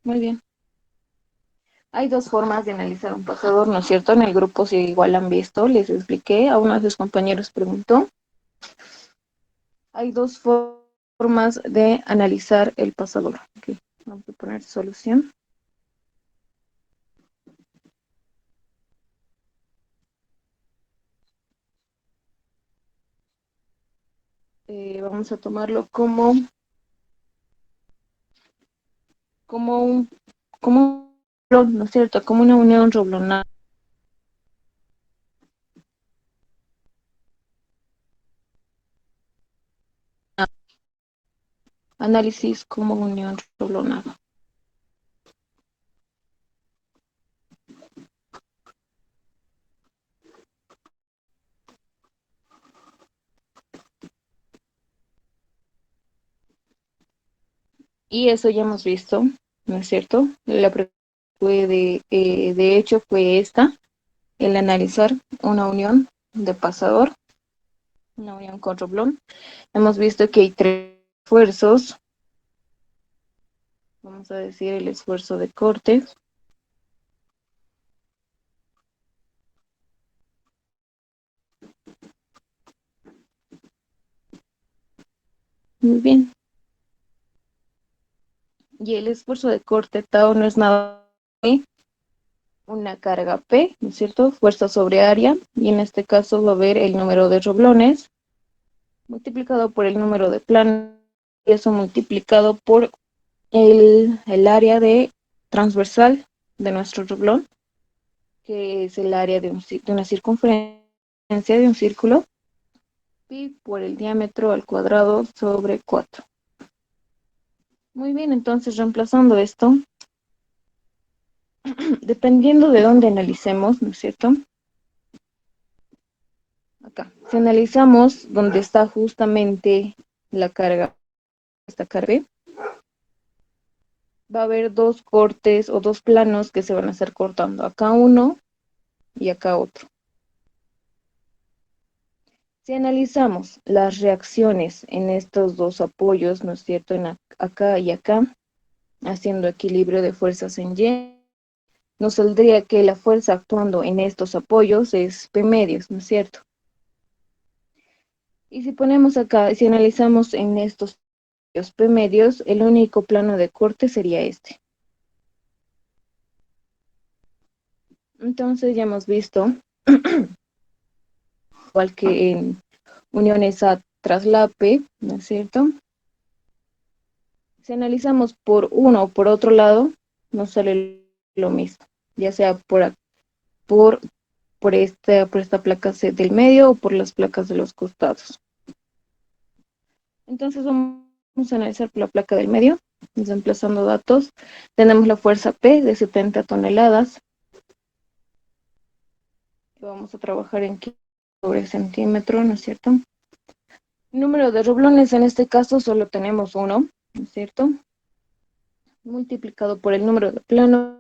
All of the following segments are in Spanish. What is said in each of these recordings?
Muy bien. Hay dos formas de analizar un pasador, ¿no es cierto? En el grupo, si igual han visto, les expliqué, a uno de sus compañeros preguntó. Hay dos formas de analizar el pasador. Ok, vamos a poner solución. Vamos a tomarlo como un, ¿no es cierto? Como una unión roblonada. Análisis como unión roblonada. Y eso ya hemos visto, ¿no es cierto? La fue de hecho fue esta, el analizar una unión de pasador, una unión con roblón. Hemos visto que hay tres esfuerzos, vamos a decir el esfuerzo de corte. Muy bien. Y el esfuerzo de corte tau no es nada más una carga P, ¿no es cierto? Fuerza sobre área, y en este caso va a haber el número de roblones multiplicado por el número de planos, y eso multiplicado por el área de transversal de nuestro roblón, que es el área de una circunferencia de un círculo, pi por el diámetro al cuadrado sobre 4. Muy bien, entonces reemplazando esto, dependiendo de dónde analicemos, ¿no es cierto? Acá, si analizamos donde está justamente la carga, esta carga, va a haber dos cortes o dos planos que se van a estar cortando, acá uno y acá otro. Si analizamos las reacciones en estos dos apoyos, ¿no es cierto?, acá y acá, haciendo equilibrio de fuerzas en Y, nos saldría que la fuerza actuando en estos apoyos es P medios, ¿no es cierto? Y si ponemos acá, si analizamos en estos P medios, el único plano de corte sería este. Entonces ya hemos visto, igual que en uniones A tras la P, ¿no es cierto? Si analizamos por uno o por otro lado, nos sale lo mismo, ya sea por, por esta placa C del medio o por las placas de los costados. Entonces vamos a analizar por la placa del medio, desemplazando datos. Tenemos la fuerza P de 70 toneladas. Vamos a trabajar en kilo sobre centímetro, ¿no es cierto? El número de roblones en este caso solo tenemos uno, ¿no es cierto? Multiplicado por el número de planos.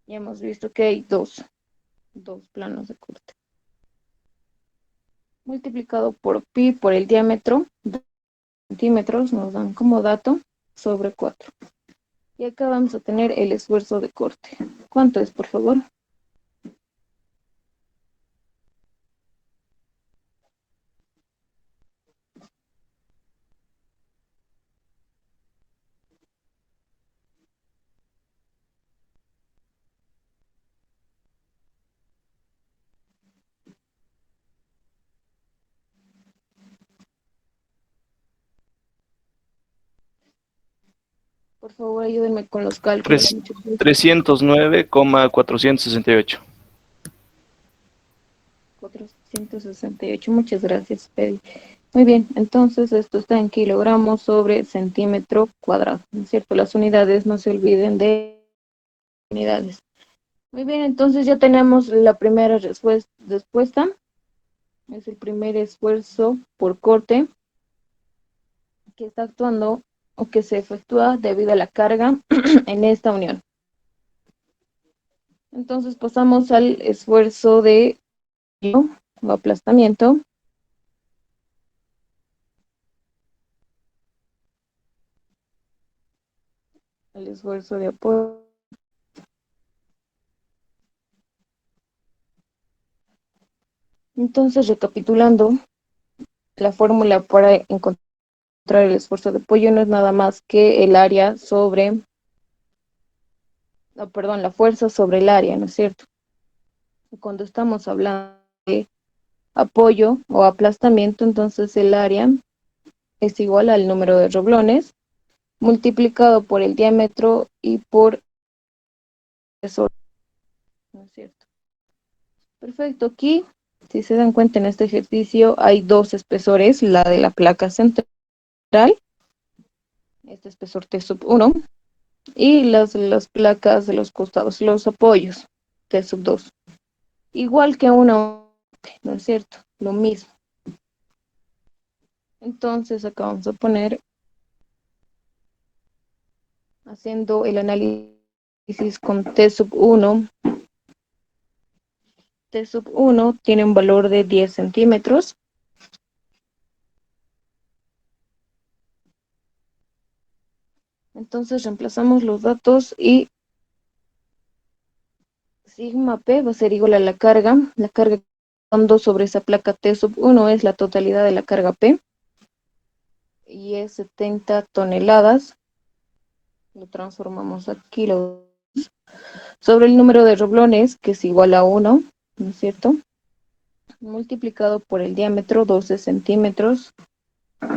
Ya hemos visto que hay dos planos de corte. Multiplicado por pi por el diámetro, centímetros, nos dan como dato, sobre 4. Y acá vamos a tener el esfuerzo de corte. ¿Cuánto es, por favor? Por favor, ayúdenme con los cálculos, muchachos. 309,468. 468, muchas gracias, Pedi. Muy bien, entonces esto está en kilogramos sobre centímetro cuadrado, ¿no es cierto? Las unidades, no se olviden de unidades. Muy bien, entonces ya tenemos la primera respuesta. Es el primer esfuerzo por corte que está actuando o que se efectúa debido a la carga en esta unión. Entonces pasamos al esfuerzo de o aplastamiento. el esfuerzo de apoyo. Entonces, recapitulando, la fórmula para encontrar el esfuerzo de apoyo no es nada más que el área sobre, no, perdón, la fuerza sobre el área, ¿no es cierto? Cuando estamos hablando de apoyo o aplastamiento, entonces el área es igual al número de roblones multiplicado por el diámetro y por el espesor, ¿no es cierto? Perfecto, aquí, si se dan cuenta en este ejercicio, hay dos espesores, la de la placa central, este espesor T sub 1, y las placas de los costados, los apoyos T sub 2. Igual que una, ¿no es cierto? Lo mismo. Entonces acá vamos a poner, haciendo el análisis con T sub 1. T sub 1 tiene un valor de 10 centímetros. Entonces reemplazamos los datos y sigma P va a ser igual a la carga. La carga sobre esa placa T sub 1 es la totalidad de la carga P y es 70 toneladas. Lo transformamos a kilos. Sobre el número de roblones, que es igual a 1, ¿no es cierto? Multiplicado por el diámetro, 12 centímetros,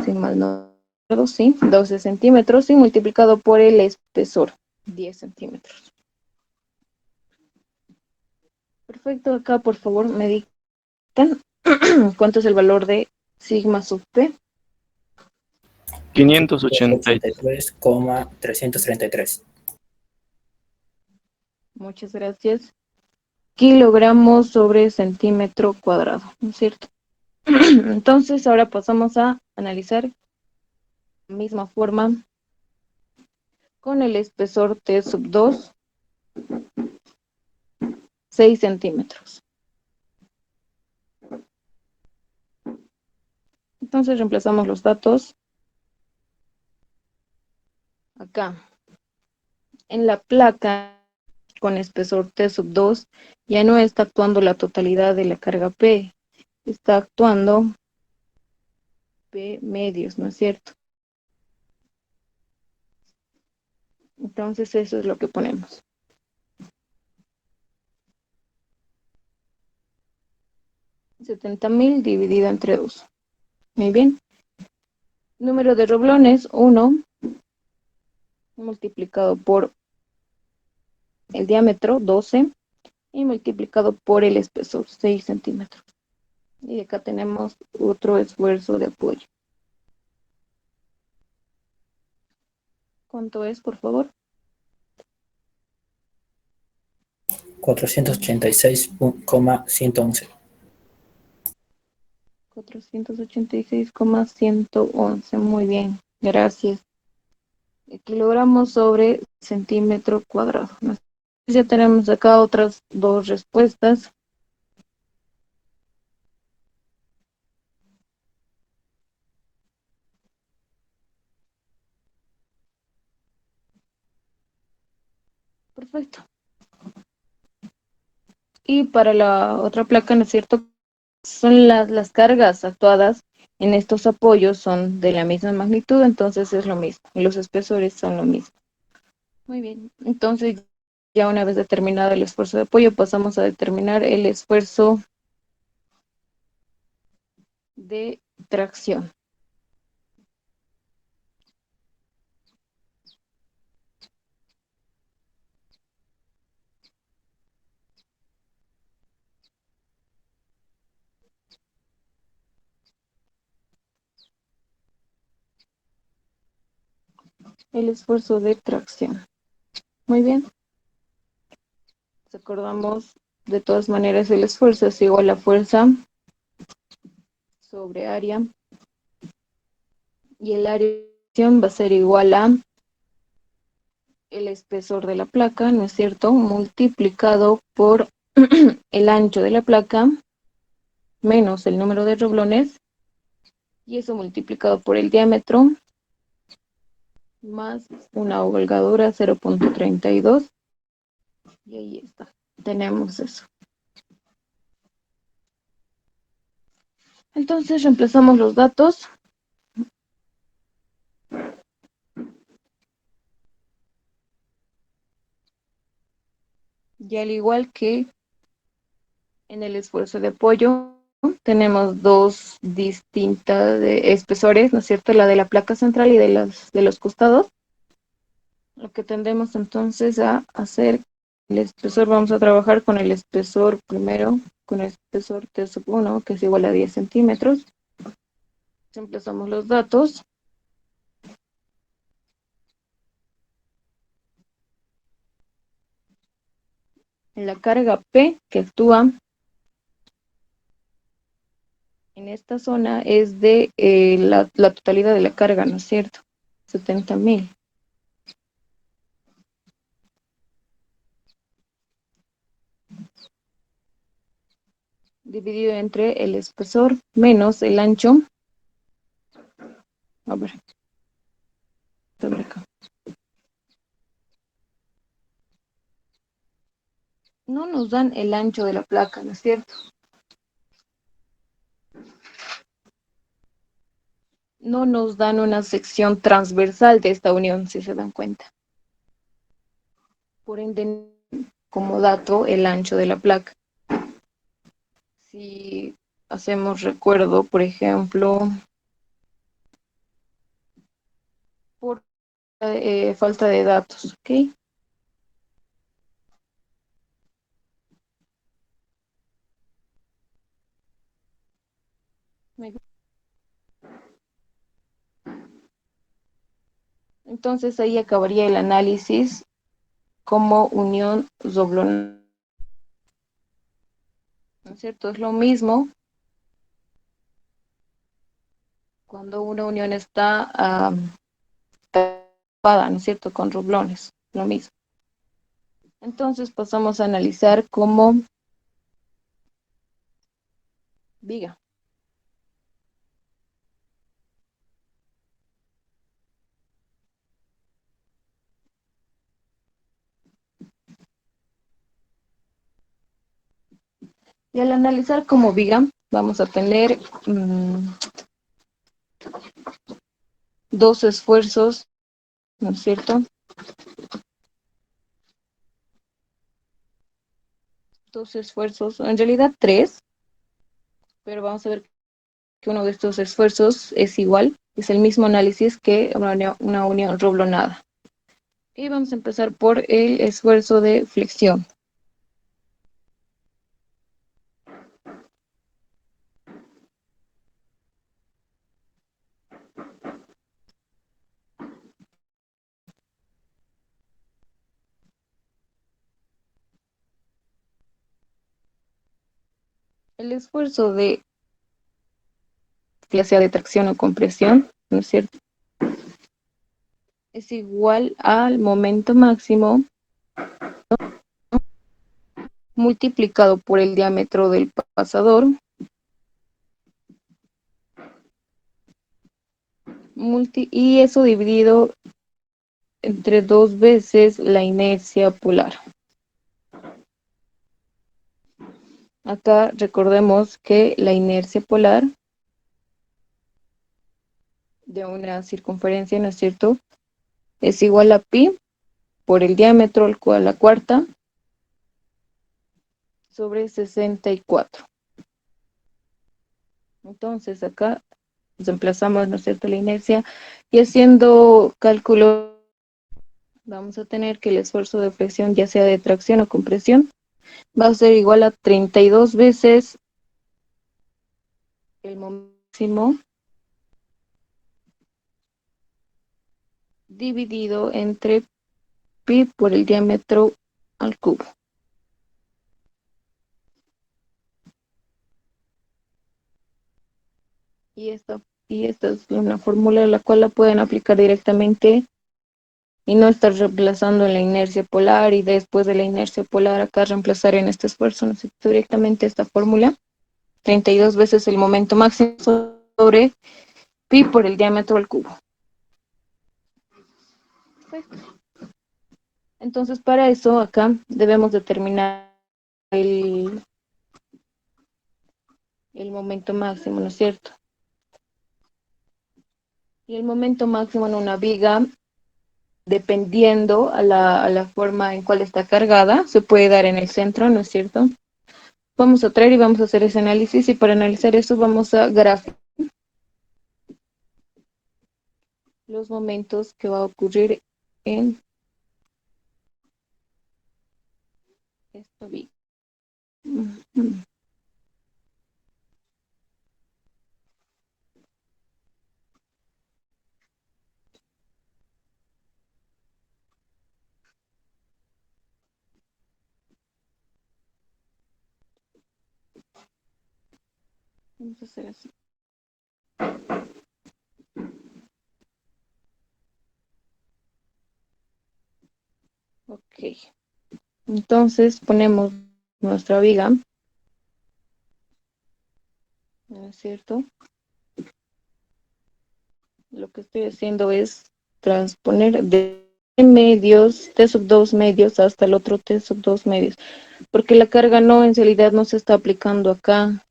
si mal no recuerdo, sí, 12 centímetros, y multiplicado por el espesor, 10 centímetros. Perfecto, acá por favor me dictan cuánto es el valor de sigma sub P. 580. 83,333. Muchas gracias. Kilogramos sobre centímetro cuadrado, ¿no es cierto? Entonces ahora pasamos a analizar la misma forma con el espesor T sub 2, 6 centímetros. Entonces reemplazamos los datos acá. En la placa con espesor T sub 2 ya no está actuando la totalidad de la carga P, está actuando P medios, ¿no es cierto? Entonces eso es lo que ponemos. 70.000 dividido entre 2. Muy bien. Número de roblones, 1, multiplicado por el diámetro, 12, y multiplicado por el espesor, 6 centímetros. Y acá tenemos otro esfuerzo de apoyo. ¿Cuánto es, por favor? 486,111. 486,111. Muy bien, gracias. Kilogramos sobre centímetro cuadrado. Ya tenemos acá otras dos respuestas. Perfecto. Y para la otra placa, ¿no es cierto? Son las cargas actuadas en estos apoyos son de la misma magnitud, entonces es lo mismo. Y los espesores son lo mismo. Muy bien. Entonces, ya una vez determinado el esfuerzo de apoyo, pasamos a determinar el esfuerzo de tracción. El esfuerzo de tracción. Muy bien. Recordamos, de todas maneras, el esfuerzo es igual a fuerza sobre área. Y el área de tracción va a ser igual a el espesor de la placa, ¿no es cierto? Multiplicado por el ancho de la placa menos el número de roblones, y eso multiplicado por el diámetro más una holgadura 0,32 y ahí está, tenemos eso. Entonces reemplazamos los datos y al igual que en el esfuerzo de apoyo tenemos dos distintas espesores, ¿no es cierto? La de la placa central y de los costados. Lo que tendremos entonces a hacer, el espesor, vamos a trabajar con el espesor primero, con el espesor T sub 1, que es igual a 10 centímetros. Reemplazamos los datos. La carga P que actúa en esta zona es de la totalidad de la carga, ¿no es cierto? 70.000. Dividido entre el espesor menos el ancho. A ver, sobre acá. No nos dan el ancho de la placa, ¿no es cierto? No nos dan una sección transversal de esta unión, si se dan cuenta. Por ende, como dato, el ancho de la placa. Si hacemos recuerdo, por ejemplo, por falta de datos, ¿ok? Entonces ahí acabaría el análisis como unión doblonada, ¿no es cierto? Es lo mismo cuando una unión está tapada, ¿no es cierto? Con rublones, lo mismo. Entonces pasamos a analizar como viga. Y al analizar como viga, vamos a tener dos esfuerzos, ¿no es cierto? Dos esfuerzos, en realidad tres, pero vamos a ver que uno de estos esfuerzos es igual, es el mismo análisis que una unión roblonada. Y vamos a empezar por el esfuerzo de flexión. El esfuerzo de, ya sea de tracción o compresión, ¿no es cierto? Es igual al momento máximo multiplicado por el diámetro del pasador y eso dividido entre dos veces la inercia polar. Acá recordemos que la inercia polar de una circunferencia, ¿no es cierto?, es igual a pi por el diámetro al cual la cuarta sobre 64. Entonces acá reemplazamos, ¿no es cierto?, la inercia y haciendo cálculo vamos a tener que el esfuerzo de flexión, ya sea de tracción o compresión, va a ser igual a 32 veces el máximo dividido entre pi por el diámetro al cubo. Y esta es una fórmula la cual la pueden aplicar directamente y no estar reemplazando en la inercia polar y después de la inercia polar acá reemplazar en este esfuerzo. Necesito directamente esta fórmula. 32 veces el momento máximo sobre pi por el diámetro al cubo. Perfecto. Entonces, para eso acá debemos determinar el, el momento máximo, ¿no es cierto? Y el momento máximo en una viga, dependiendo a la forma en cual está cargada, se puede dar en el centro, ¿no es cierto? Vamos a traer y vamos a hacer ese análisis y para analizar eso vamos a graficar los momentos que va a ocurrir en esta viga. Ujú. Vamos a hacer así. Ok. Entonces ponemos nuestra viga, ¿no es cierto? Lo que estoy haciendo es transponer de medios, T sub 2 medios hasta el otro T sub 2 medios, porque la carga no, en realidad no se está aplicando acá,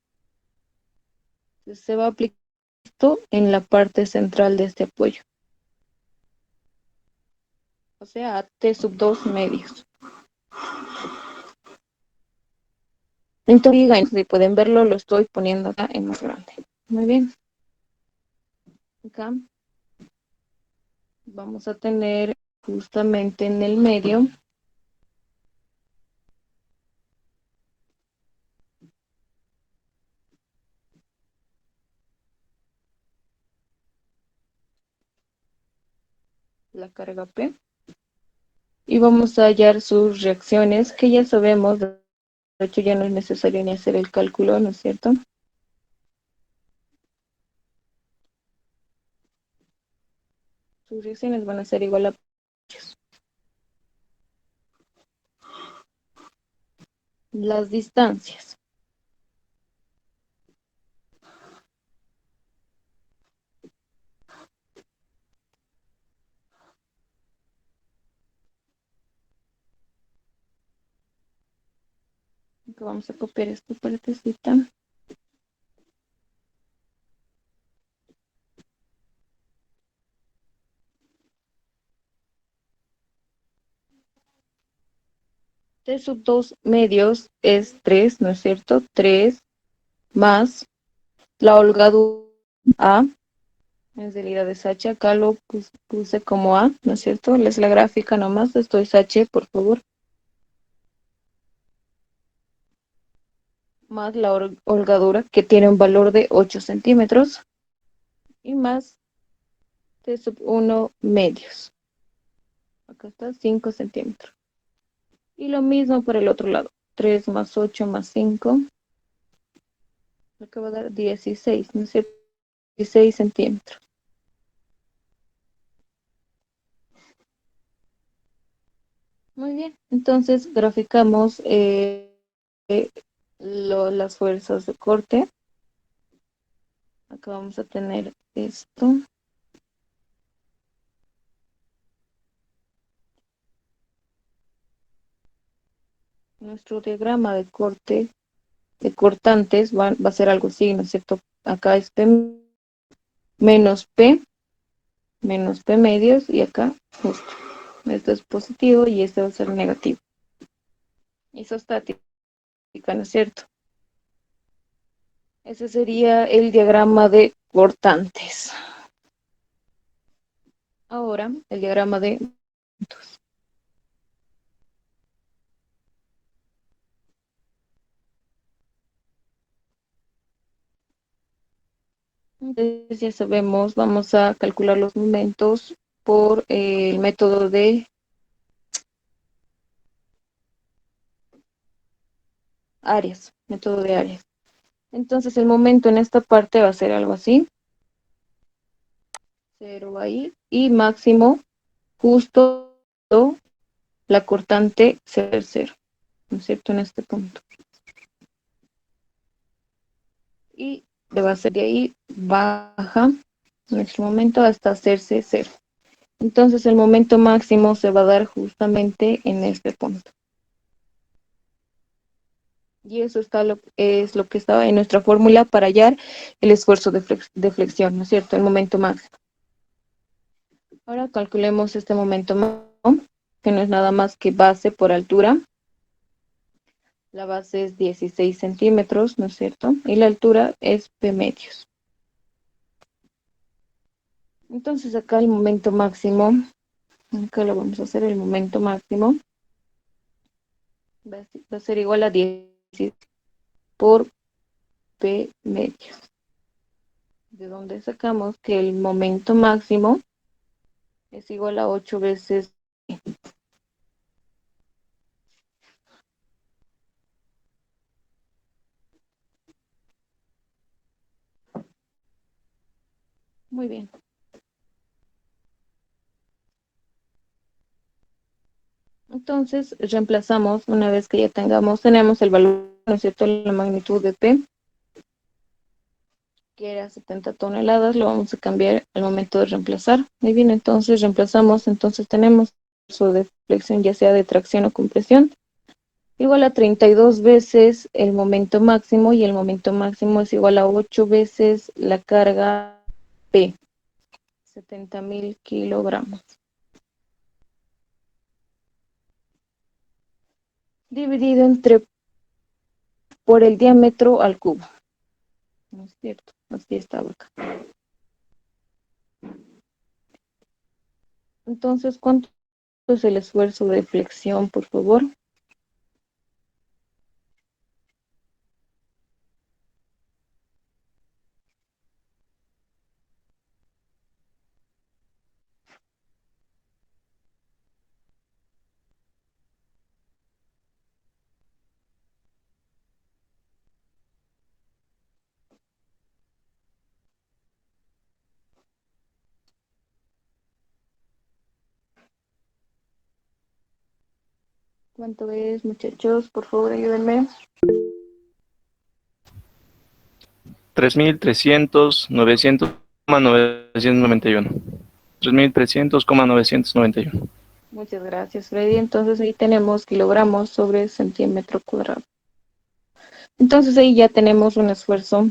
se va a aplicar esto en la parte central de este apoyo, o sea, a T sub 2 medios. Entonces, si pueden verlo, lo estoy poniendo acá en más grande. Muy bien. Acá vamos a tener justamente en el medio la carga P y vamos a hallar sus reacciones que ya sabemos, de hecho ya no es necesario ni hacer el cálculo, ¿no es cierto? Sus reacciones van a ser igual a las distancias. Acá vamos a copiar esta partecita. T sub 2 medios es 3, ¿no es cierto? 3 más la holgadura A, en realidad es H, acá lo puse como A, ¿no es cierto? Es la gráfica nomás, esto es H, por favor. Más la holgadura, que tiene un valor de 8 centímetros, y más T sub 1 medios. Acá está 5 centímetros. Y lo mismo por el otro lado. 3 más 8 más 5. Acá va a dar 16, ¿no es cierto? 16 centímetros. Muy bien. Entonces graficamos las fuerzas de corte. Acá vamos a tener esto. Nuestro diagrama de corte, de cortantes, va a ser algo así, ¿no es cierto? Acá es P menos P medios, y acá justo. Esto es positivo y este va a ser negativo. Isostática, ¿no es cierto? Ese sería el diagrama de cortantes. Ahora, el diagrama de momentos. Entonces ya sabemos, vamos a calcular los momentos por el método de áreas, método de áreas. Entonces el momento en esta parte va a ser algo así, 0 ahí, y máximo justo la cortante ser 0, ¿no es cierto? En este punto. Y va a ser de ahí, baja nuestro momento hasta hacerse 0. Entonces el momento máximo se va a dar justamente en este punto. Y eso es lo que estaba en nuestra fórmula para hallar el esfuerzo de flexión, ¿no es cierto? El momento máximo. Ahora calculemos este momento máximo, que no es nada más que base por altura. La base es 16 centímetros, ¿no es cierto? Y la altura es P medios. Entonces acá el momento máximo, acá lo vamos a hacer el momento máximo, va a ser igual a 10 por P medios. De donde sacamos que el momento máximo es igual a 8 veces. Muy bien. Entonces reemplazamos, una vez que ya tenemos el valor, ¿no es cierto?, la magnitud de P, que era 70 toneladas, lo vamos a cambiar al momento de reemplazar. Muy bien, entonces reemplazamos, entonces tenemos su de flexión, ya sea de tracción o compresión, igual a 32 veces el momento máximo, y el momento máximo es igual a 8 veces la carga P, 70.000 kilogramos. Dividido entre por el diámetro al cubo. ¿No es cierto? Así estaba acá. Entonces, ¿cuánto es el esfuerzo de flexión, por favor? ¿Cuánto es, muchachos? Por favor, ayúdenme. 3.300.991. 3.300,991. Muchas gracias, Freddy. Entonces ahí tenemos kilogramos sobre centímetro cuadrado. Entonces ahí ya tenemos un esfuerzo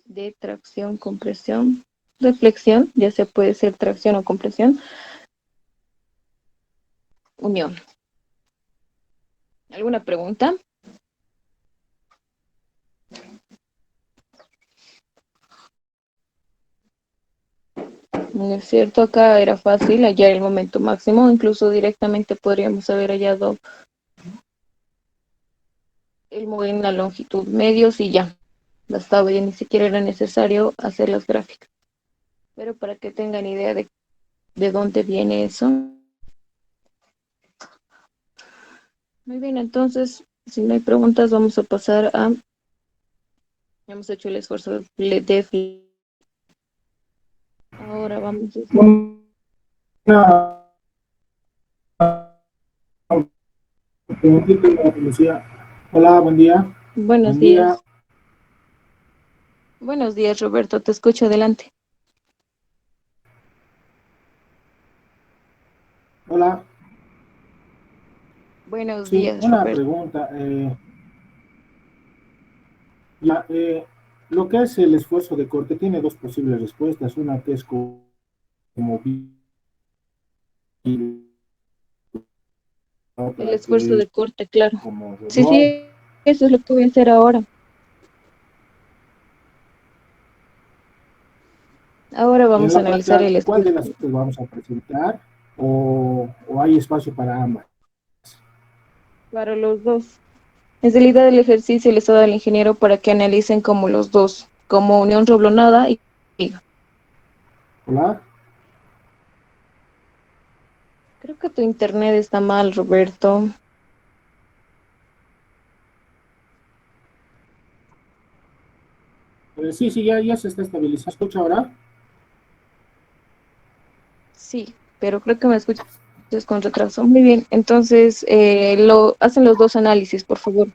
de tracción, compresión, de flexión, ya se puede ser tracción o compresión, unión. ¿Alguna pregunta? No es cierto, acá era fácil hallar el momento máximo, incluso directamente podríamos haber hallado el momento en la longitud medios y ya, bastaba, ya ni siquiera era necesario hacer las gráficas. Pero para que tengan idea de dónde viene eso. Muy bien, entonces, si no hay preguntas, vamos a pasar a... Hemos hecho el esfuerzo de... Ahora vamos a hacer... Una preguntita, Lucía. Hola, buen día. Buenos Buen día. días. Buenos días, Roberto, te escucho adelante. Hola. Buenos Sí, días, una Roberto. pregunta. Ya, lo que es el esfuerzo de corte tiene dos posibles respuestas. Una que es como El otra esfuerzo que es de corte, claro. como Sí, reglón. sí, eso es lo que voy a hacer ahora. Ahora En vamos a la analizar práctica, el ¿cuál de esfuerzo las dos vamos a presentar? ¿O hay espacio para ambas? para los dos. En realidad el ejercicio les ha dado al ingeniero para que analicen como los dos, como unión reblonada y viga. Hola. Creo que tu internet está mal, Roberto. Sí, sí, ya se está estabilizando. ¿Escucha ahora? Sí, pero creo que me escuchas con retraso. Muy bien, entonces lo hacen los dos análisis, por favor.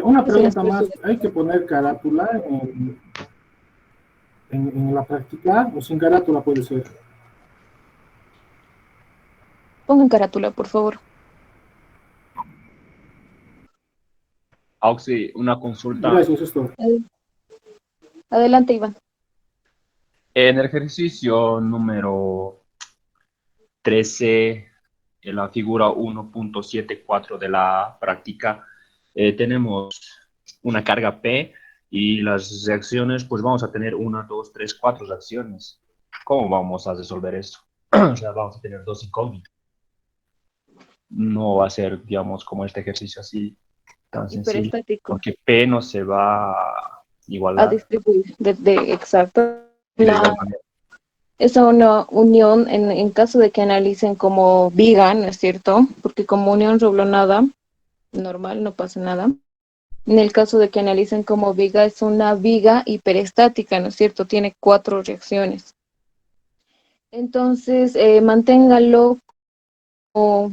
Una Es el pregunta esfuerzo más, de... ¿hay que poner carátula en la práctica o sin carátula puede ser? Pongan carátula, por favor. Auxi, una consulta. Gracias, esto. Adelante, Iván. En el ejercicio número 13, en la figura 1.74 de la práctica, tenemos una carga P y las reacciones, pues vamos a tener una, dos, tres, cuatro reacciones. ¿Cómo vamos a resolver esto? O sea, vamos a tener dos incógnitas. No va a ser, digamos, como este ejercicio así tan sencillo, Hiperestático. porque P no se va a A igualar distribuir. Exacto. de igual manera. Es una unión en caso de que analicen como viga, ¿no es cierto? Porque como unión roblonada, normal, no pasa nada. En el caso de que analicen como viga, es una viga hiperestática, ¿no es cierto? Tiene 4 reacciones. Entonces, manténgalo como...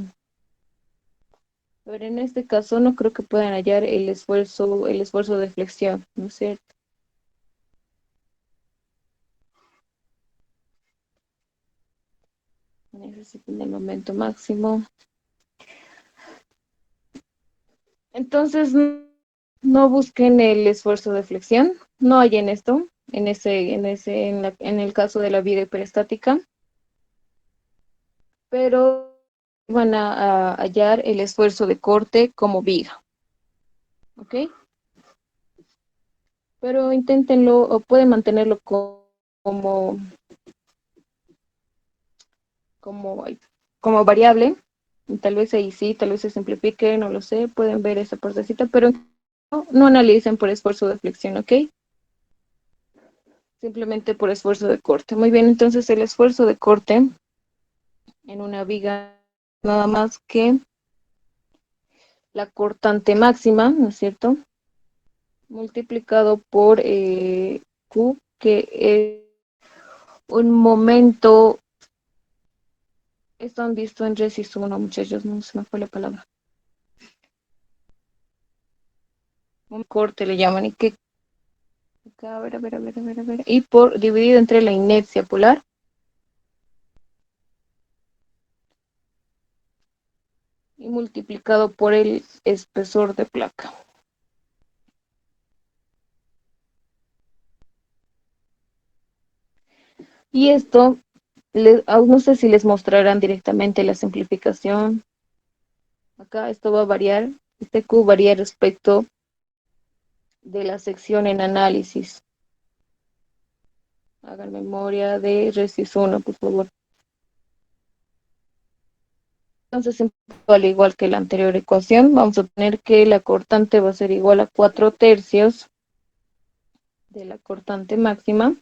Pero en este caso no creo que puedan hallar el esfuerzo de flexión, ¿no es cierto? Necesitan el momento máximo. Entonces, no busquen el esfuerzo de flexión, no hay en esto, en el caso de la viga hiperestática, pero van a hallar el esfuerzo de corte como viga, ¿ok? Pero inténtenlo o pueden mantenerlo como, como, como variable, y tal vez ahí sí, tal vez se simplifique, no lo sé, pueden ver esa partecita, pero no analicen por esfuerzo de flexión, ¿ok? Simplemente por esfuerzo de corte. Muy bien, entonces el esfuerzo de corte en una viga nada más que la cortante máxima, ¿no es cierto? Multiplicado por Q, que es un momento, esto han visto en Resis 1, muchachos, no se me fue la palabra. Un corte le llaman, y que, a ver, y por dividido entre la inercia polar y multiplicado por el espesor de placa. Y esto, no sé si les mostrarán directamente la simplificación. Acá esto va a variar, este Q varía respecto de la sección en análisis. Hagan memoria de Resis 1, por favor. Entonces, al igual que la anterior ecuación, vamos a tener que la cortante va a ser igual a 4/3 de la cortante máxima,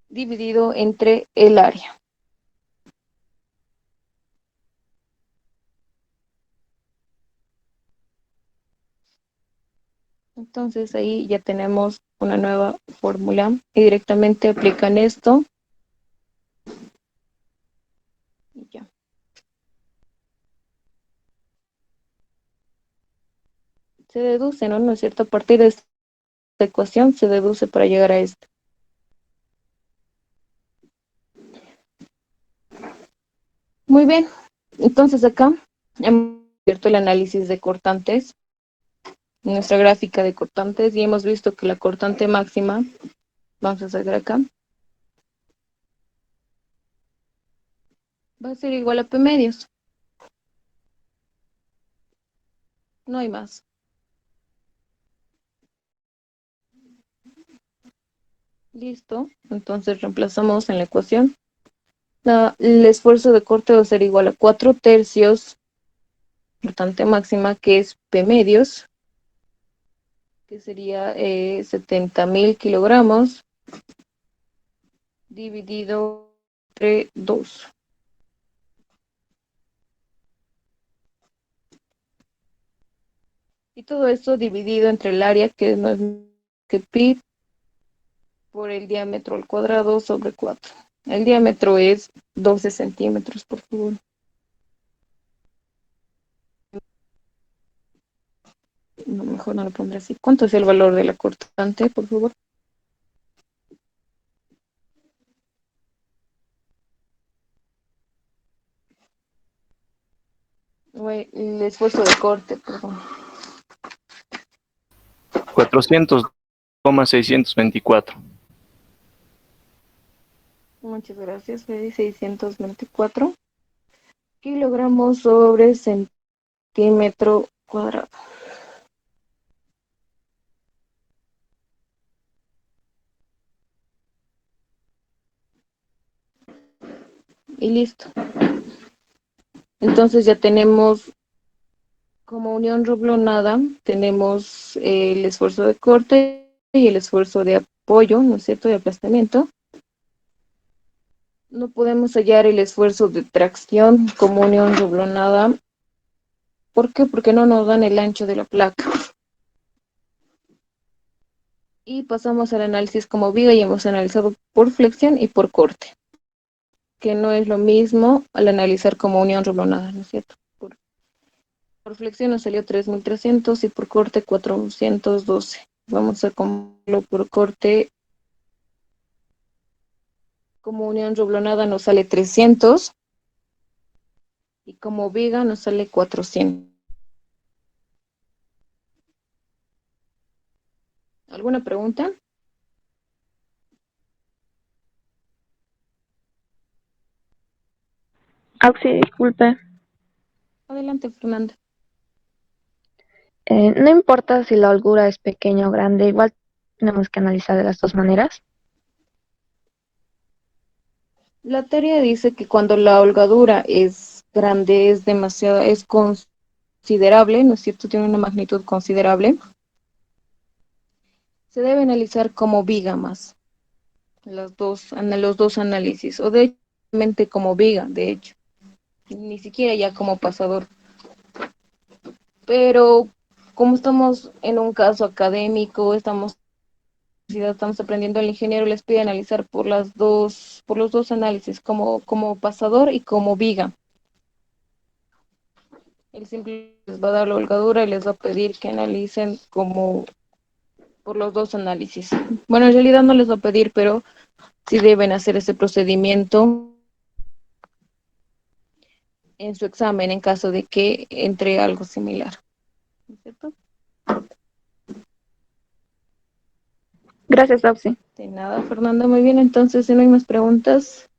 dividido entre el área. Entonces ahí ya tenemos una nueva fórmula y directamente aplican esto y ya. Se deduce, ¿no? ¿No es cierto? A partir de esta ecuación se deduce para llegar a esto. Muy bien, entonces acá hemos abierto el análisis de cortantes, nuestra gráfica de cortantes, y hemos visto que la cortante máxima, vamos a sacar acá, va a ser igual a P medios. No hay más. Listo, entonces reemplazamos en la ecuación. El esfuerzo de corte va a ser igual a 4/3 cortante máxima, que es P medios, que sería 70.000 kilogramos, dividido entre 2. Y todo esto dividido entre el área, que no es que pi, por el diámetro al cuadrado sobre 4. El diámetro es 12 centímetros, por favor. No, mejor no lo pondré así. ¿Cuánto es el valor de la cortante, por favor? El esfuerzo de corte, perdón. 400,624. Muchas gracias, Freddy. 624 kilogramos sobre centímetro cuadrado. Y listo. Entonces ya tenemos como unión roblonada, tenemos el esfuerzo de corte y el esfuerzo de apoyo, ¿no es cierto?, de aplastamiento. No podemos hallar el esfuerzo de tracción como unión roblonada. ¿Por qué? Porque no nos dan el ancho de la placa. Y pasamos al análisis como viga y hemos analizado por flexión y por corte, que no es lo mismo al analizar como unión roblonada, ¿no es cierto? Por flexión nos salió 3.300 y por corte 412. Vamos a comprarlo por corte. Como unión roblonada nos sale 300 y como viga nos sale 400. ¿Alguna pregunta? Auxi, disculpe. Adelante, Fernanda. No importa si la holgura es pequeña o grande, igual tenemos que analizar de las dos maneras. La teoría dice que cuando la holgadura es grande, es demasiado, es considerable, ¿no es cierto? Tiene una magnitud considerable. Se debe analizar como viga más, los dos análisis, o de hecho, como viga, de hecho, ni siquiera ya como pasador. Pero como estamos en un caso académico, estamos aprendiendo, el ingeniero les pide analizar por los dos análisis, como pasador y como viga. Él simple les va a dar la holgadura y les va a pedir que analicen como por los dos análisis. Bueno, en realidad no les va a pedir, pero sí deben hacer ese procedimiento en su examen en caso de que entre algo similar. ¿No es cierto? Gracias, Auxi. De nada, Fernanda. Muy bien, entonces, si no hay más preguntas,